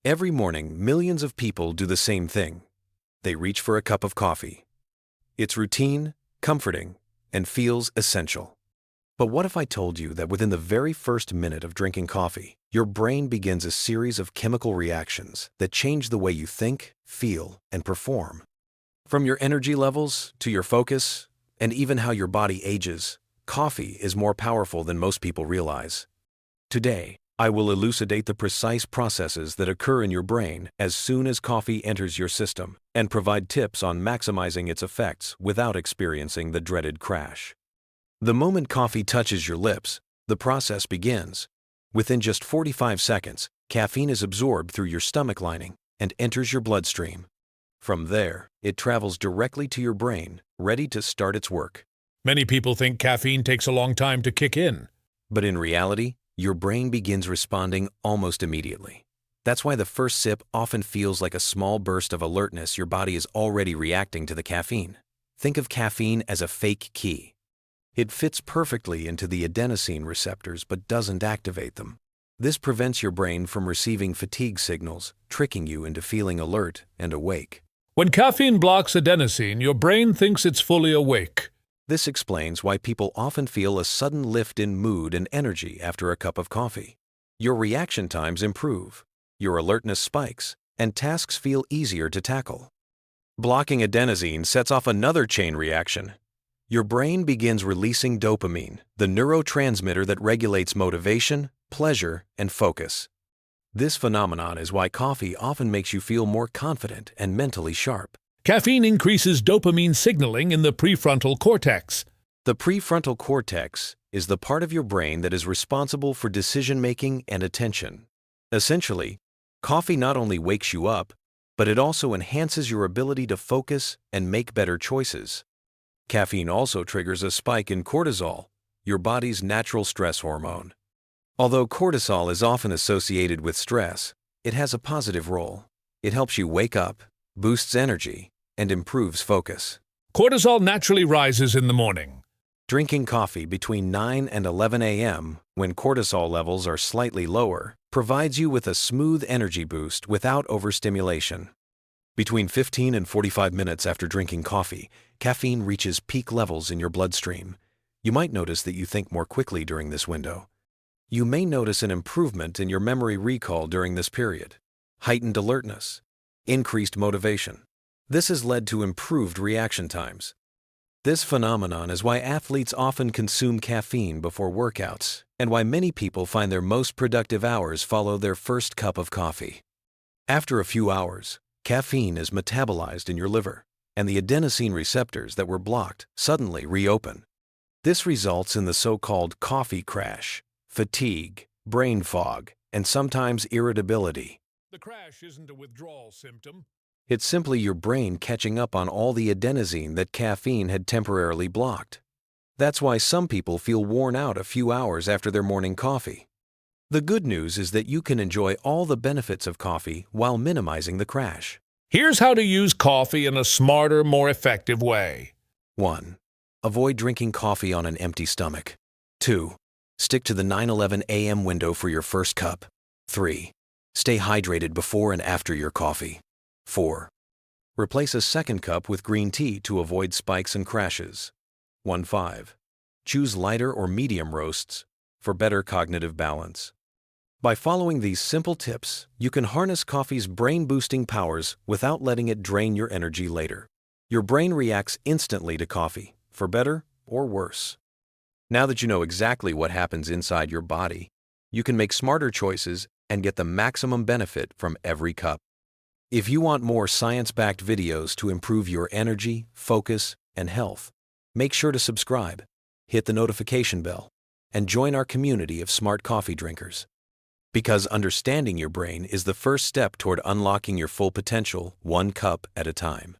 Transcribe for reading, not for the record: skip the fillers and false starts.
Every morning, millions of people do the same thing. They reach for a cup of coffee. It's routine, comforting, and feels essential. But what if I told you that within the very first minute of drinking coffee, your brain begins a series of chemical reactions that change the way you think, feel, and perform? From your energy levels to your focus, and even how your body ages, coffee is more powerful than most people realize. Today, I will elucidate the precise processes that occur in your brain as soon as coffee enters your system and provide tips on maximizing its effects without experiencing the dreaded crash. The moment coffee touches your lips, the process begins. Within just 45 seconds, caffeine is absorbed through your stomach lining and enters your bloodstream. From there, it travels directly to your brain, ready to start its work. Many people think caffeine takes a long time to kick in. But in reality, your brain begins responding almost immediately. That's why the first sip often feels like a small burst of alertness. Your body is already reacting to the caffeine. Think of caffeine as a fake key. It fits perfectly into the adenosine receptors but doesn't activate them. This prevents your brain from receiving fatigue signals, tricking you into feeling alert and awake. When caffeine blocks adenosine, your brain thinks it's fully awake. This explains why people often feel a sudden lift in mood and energy after a cup of coffee. Your reaction times improve, your alertness spikes, and tasks feel easier to tackle. Blocking adenosine sets off another chain reaction. Your brain begins releasing dopamine, the neurotransmitter that regulates motivation, pleasure, and focus. This phenomenon is why coffee often makes you feel more confident and mentally sharp. Caffeine increases dopamine signaling in the prefrontal cortex. The prefrontal cortex is the part of your brain that is responsible for decision-making and attention. Essentially, coffee not only wakes you up, but it also enhances your ability to focus and make better choices. Caffeine also triggers a spike in cortisol, your body's natural stress hormone. Although cortisol is often associated with stress, it has a positive role. It helps you wake up, boosts energy, and improves focus. Cortisol naturally rises in the morning. Drinking coffee between 9 and 11 a.m., when cortisol levels are slightly lower, provides you with a smooth energy boost without overstimulation. Between 15 and 45 minutes after drinking coffee, caffeine reaches peak levels in your bloodstream. You might notice that you think more quickly during this window. You may notice an improvement in your memory recall during this period, heightened alertness, increased motivation. This has led to improved reaction times. This phenomenon is why athletes often consume caffeine before workouts, and why many people find their most productive hours follow their first cup of coffee. After a few hours, caffeine is metabolized in your liver, and the adenosine receptors that were blocked suddenly reopen. This results in the so-called coffee crash, fatigue, brain fog, and sometimes irritability. The crash isn't a withdrawal symptom. It's simply your brain catching up on all the adenosine that caffeine had temporarily blocked. That's why some people feel worn out a few hours after their morning coffee. The good news is that you can enjoy all the benefits of coffee while minimizing the crash. Here's how to use coffee in a smarter, more effective way. 1. Avoid drinking coffee on an empty stomach. 2. Stick to the 9-11 a.m. window for your first cup. 3. Stay hydrated before and after your coffee. 4. Replace a second cup with green tea to avoid spikes and crashes. 5. Choose lighter or medium roasts for better cognitive balance. By following these simple tips, you can harness coffee's brain-boosting powers without letting it drain your energy later. Your brain reacts instantly to coffee, for better or worse. Now that you know exactly what happens inside your body, you can make smarter choices and get the maximum benefit from every cup. If you want more science-backed videos to improve your energy, focus, and health, make sure to subscribe, hit the notification bell, and join our community of smart coffee drinkers. Because understanding your brain is the first step toward unlocking your full potential, one cup at a time.